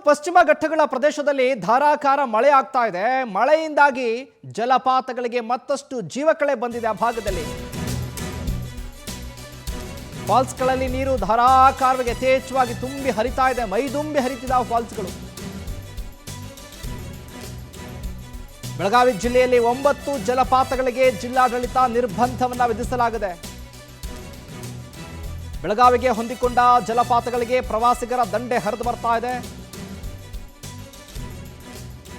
ಪಶ್ಚಿಮ ಘಟ್ಟಗಳ ಪ್ರದೇಶದಲ್ಲಿ ಧಾರಾಕಾರ ಮಳೆ ಆಗ್ತಾ ಇದೆ. ಮಳೆಯಿಂದಾಗಿ ಜಲಪಾತಗಳಿಗೆ ಮತ್ತಷ್ಟು ಜೀವಕಳೆ ಬಂದಿದೆ. ಆ ಭಾಗದಲ್ಲಿ ಫಾಲ್ಸ್ಗಳಲ್ಲಿ ನೀರು ಧಾರಾಕಾರವಾಗಿ ಯಥೇಚ್ಛವಾಗಿ ತುಂಬಿ ಹರಿತಾ ಇದೆ. ಮೈದುಂಬಿ ಹರಿತಿದ್ದಾವೆ ಫಾಲ್ಸ್ಗಳು. ಬೆಳಗಾವಿ ಜಿಲ್ಲೆಯಲ್ಲಿ 9 ಜಲಪಾತಗಳಿಗೆ ಜಿಲ್ಲಾಡಳಿತ ನಿರ್ಬಂಧವನ್ನ ವಿಧಿಸಲಾಗಿದೆ. ಬೆಳಗಾವಿಗೆ ಹೊಂದಿಕೊಂಡ ಜಲಪಾತಗಳಿಗೆ ಪ್ರವಾಸಿಗರ ದಂಡೆ ಹರಿದು ಬರ್ತಾ ಇದೆ.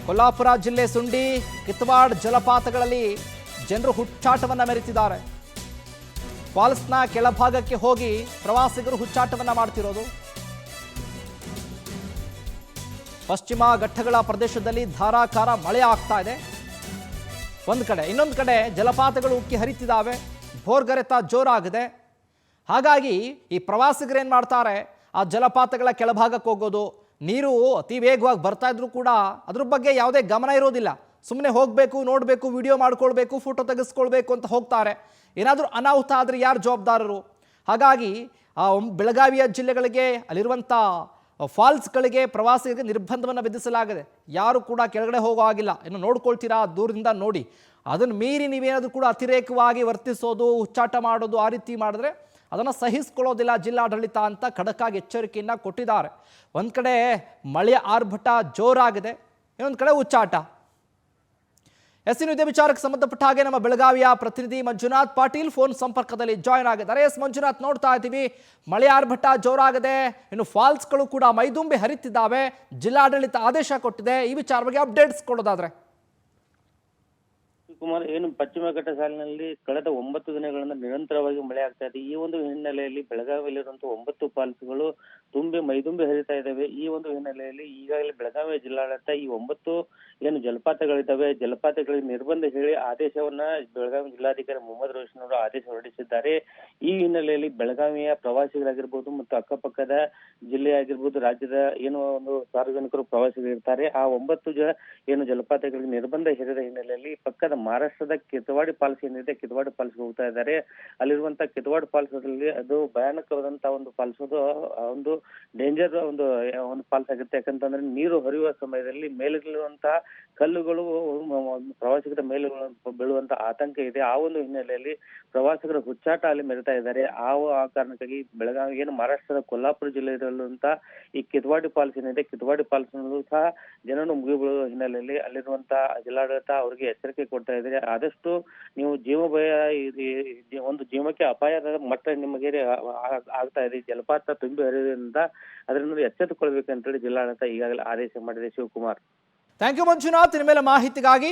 ಕೊಲ್ಲಾಪುರ ಜಿಲ್ಲೆ ಸುಂಡಿ, ಕಿತ್ತವಾಡ್ ಜಲಪಾತಗಳಲ್ಲಿ ಜನರು ಹುಚ್ಚಾಟವನ್ನ ಮೆರೆತಿದ್ದಾರೆ. ಫಾಲ್ಸ್ನ ಕೆಳಭಾಗಕ್ಕೆ ಹೋಗಿ ಪ್ರವಾಸಿಗರು ಹುಚ್ಚಾಟವನ್ನ ಮಾಡ್ತಿರೋದು. ಪಶ್ಚಿಮ ಘಟ್ಟಗಳ ಪ್ರದೇಶದಲ್ಲಿ ಧಾರಾಕಾರ ಮಳೆ ಆಗ್ತಾ ಇದೆ ಒಂದು ಕಡೆ. ಇನ್ನೊಂದು ಕಡೆ ಜಲಪಾತಗಳು ಉಕ್ಕಿ ಹರಿತಿದ್ದಾವೆ. ಭೋರ್ಗರೆತ ಜೋರಾಗಿದೆ. ಹಾಗಾಗಿ ಈ ಪ್ರವಾಸಿಗರು ಏನು ಮಾಡ್ತಾರೆ, ಆ ಜಲಪಾತಗಳ ಕೆಳಭಾಗಕ್ಕೆ ಹೋಗೋದು. ನೀರು ಅತಿ ವೇಗವಾಗಿ ಬರ್ತಾ ಇದ್ರು ಕೂಡ ಅದ್ರ ಬಗ್ಗೆ ಯಾವುದೇ ಗಮನ ಇರೋದಿಲ್ಲ. ಸುಮ್ಮನೆ ಹೋಗಬೇಕು, ನೋಡಬೇಕು, ವಿಡಿಯೋ ಮಾಡ್ಕೊಳ್ಬೇಕು, ಫೋಟೋ ತೆಗೆಸ್ಕೊಳ್ಬೇಕು ಅಂತ ಹೋಗ್ತಾರೆ. ಏನಾದರೂ ಅನಾಹುತ ಆದರೆ ಯಾರು ಜವಾಬ್ದಾರರು? ಹಾಗಾಗಿ ಬೆಳಗಾವಿಯ ಜಿಲ್ಲೆಗಳಿಗೆ ಅಲ್ಲಿರುವಂಥ ಫಾಲ್ಸ್ಗಳಿಗೆ ಪ್ರವಾಸಿಗರಿಗೆ ನಿರ್ಬಂಧವನ್ನು ವಿಧಿಸಲಾಗಿದೆ. ಯಾರು ಕೂಡ ಕೆಳಗಡೆ ಹೋಗೋ ಆಗಿಲ್ಲ. ಇನ್ನು ನೋಡ್ಕೊಳ್ತೀರಾ, ದೂರದಿಂದ ನೋಡಿ. ಅದನ್ನು ಮೀರಿ ನೀವೇನಾದರೂ ಕೂಡ ಅತಿರೇಕವಾಗಿ ವರ್ತಿಸೋದು, ಹುಚ್ಚಾಟ ಮಾಡೋದು, ಆ ರೀತಿ ಮಾಡಿದ್ರೆ ಅದನ್ನು ಸಹಿಸ್ಕೊಳ್ಳೋದಿಲ್ಲ ಜಿಲ್ಲಾಡಳಿತ ಅಂತ ಖಡಕ್ಕಾಗಿ ಎಚ್ಚರಿಕೆಯನ್ನು ಕೊಟ್ಟಿದ್ದಾರೆ. ಒಂದು ಕಡೆ ಮಳೆಯ ಆರ್ಭಟ ಜೋರಾಗಿದೆ, ಇನ್ನೊಂದು ಕಡೆ ಹುಚ್ಚಾಟ. ಇದೇ ವಿಚಾರಕ್ಕೆ ಸಂಬಂಧಪಟ್ಟ ಹಾಗೆ ನಮ್ಮ ಬೆಳಗಾವಿಯ ಪ್ರತಿನಿಧಿ ಮಂಜುನಾಥ್ ಪಾಟೀಲ್ ಫೋನ್ ಸಂಪರ್ಕದಲ್ಲಿ ಜಾಯ್ನ್ ಆಗಿದ್ದಾರೆ. ಮಂಜುನಾಥ್, ನೋಡ್ತಾ ಇದ್ದೀವಿ ಮಳೆ ಆರ್ಭಟ ಜೋರಾಗಿದೆ, ಇನ್ನು ಫಾಲ್ಸ್ಗಳು ಕೂಡ ಮೈದುಂಬಿ ಹರಿತಿದ್ದಾವೆ. ಜಿಲ್ಲಾಡಳಿತ ಆದೇಶ ಕೊಟ್ಟಿದೆ. ಈ ವಿಚಾರ ಬಗ್ಗೆ ಅಪ್ಡೇಟ್ಸ್ ಕೊಡೋದಾದ್ರೆ. ಕುಮಾರ್, ಏನು ಪಶ್ಚಿಮ ಘಟ್ಟ ಸಾಲಿನಲ್ಲಿ ಕಳೆದ 9 ದಿನಗಳಿಂದ ನಿರಂತರವಾಗಿ ಮಳೆ ಆಗ್ತಾ ಇದೆ. ಈ ಒಂದು ಹಿನ್ನೆಲೆಯಲ್ಲಿ ಬೆಳಗಾವಿಯಲ್ಲಿರುವಂತಹ 9 ಫಾಲ್ಸ್ಗಳು ಮೈದುಂಬಿ ಹರಿತಾ ಇದ್ದಾವೆ. ಈ ಒಂದು ಹಿನ್ನೆಲೆಯಲ್ಲಿ ಈಗಾಗಲೇ ಬೆಳಗಾವಿ ಜಿಲ್ಲಾಡಳಿತ ಈ 9 ಏನು ಜಲಪಾತಗಳಿದ್ದಾವೆ, ಜಲಪಾತಗಳಿಗೆ ನಿರ್ಬಂಧ ಹೇಳಿ ಆದೇಶವನ್ನ ಬೆಳಗಾವಿ ಜಿಲ್ಲಾಧಿಕಾರಿ ಮೊಹಮ್ಮದ್ ರೋಷನ್ ಅವರು ಆದೇಶ ಹೊರಡಿಸಿದ್ದಾರೆ. ಈ ಹಿನ್ನೆಲೆಯಲ್ಲಿ ಬೆಳಗಾವಿಯ ಪ್ರವಾಸಿಗರಾಗಿರ್ಬೋದು ಮತ್ತು ಅಕ್ಕಪಕ್ಕದ ಜಿಲ್ಲೆಯಾಗಿರ್ಬೋದು, ರಾಜ್ಯದ ಏನು ಒಂದು ಸಾರ್ವಜನಿಕರು ಪ್ರವಾಸಿಗರಿರ್ತಾರೆ, ಆ 9 ಏನು ಜಲಪಾತಗಳಿಗೆ ನಿರ್ಬಂಧ ಹೇರಿದ ಹಿನ್ನೆಲೆಯಲ್ಲಿ ಪಕ್ಕದ ಮಹಾರಾಷ್ಟ್ರದ ಕಿತ್ತವಾಡಿ ಫಾಲ್ಸ್ ಏನಿದೆ, ಕಿತ್ತವಾಡಿ ಫಾಲ್ಸ್ಗೆ ಹೋಗ್ತಾ ಇದ್ದಾರೆ. ಅಲ್ಲಿರುವಂತಹ ಕಿತ್ತವಾಡಿ ಫಾಲ್ಸ್ ಅಲ್ಲಿ ಅದು ಭಯಾನಕವಾದಂತಹ ಒಂದು ಫಾಲ್ಸ್, ಅದು ಒಂದು ಡೇಂಜರ್ ಒಂದು ಫಾಲ್ಸ್ ಆಗುತ್ತೆ. ಯಾಕಂತಂದ್ರೆ ನೀರು ಹರಿಯುವ ಸಮಯದಲ್ಲಿ ಮೇಲಿರುವಂತಹ ಕಲ್ಲುಗಳು ಪ್ರವಾಸಿಗರ ಮೇಲೆ ಬೀಳುವಂತ ಆತಂಕ ಇದೆ. ಆ ಒಂದು ಹಿನ್ನೆಲೆಯಲ್ಲಿ ಪ್ರವಾಸಿಗರ ಹುಚ್ಚಾಟ ಅಲ್ಲಿ ಮೆರೆತಾ ಇದ್ದಾರೆ. ಆ ಕಾರಣಕ್ಕಾಗಿ ಬೆಳಗಾವಿ ಏನು ಮಹಾರಾಷ್ಟ್ರದ ಕೊಲ್ಲಾಪುರ ಜಿಲ್ಲೆಯಲ್ಲಿರುವಂತ ಈ ಕಿತ್ತವಾಡಿ ಫಾಲ್ಸ್ ಏನಿದೆ, ಕಿತ್ತವಾಡಿ ಫಾಲ್ಸ್ ನಲ್ಲೂ ಸಹ ಜನರು ಮುಗಿಬೀಳುವ ಹಿನ್ನೆಲೆಯಲ್ಲಿ ಅಲ್ಲಿರುವಂತಹ ಜಿಲ್ಲಾಡಳಿತ ಅವರಿಗೆ ಎಚ್ಚರಿಕೆ ಕೊಡ್ತಾ ಇದ್ದಾರೆ. ಆದಷ್ಟು ನೀವು ಒಂದು ಜೀವಕ್ಕೆ ಅಪಾಯದ ಮಟ್ಟ ನಿಮಗೆ ಆಗ್ತಾ ಇದೆ. ಜಲಪಾತ ತುಂಬಿ ಹರಿಯೋದ್ರಿಂದ ಅದರಿಂದ ಎಚ್ಚೆತ್ತುಕೊಳ್ಬೇಕಂತೇಳಿ ಜಿಲ್ಲಾಡಳಿತ ಈಗಾಗಲೇ ಆದೇಶ ಮಾಡಿದೆ. ಶಿವಕುಮಾರ್, ಥ್ಯಾಂಕ್ ಯು ಮಂಜುನಾಥ್, ಇನ್ಮೇಲೆ ಮಾಹಿತಿಗಾಗಿ.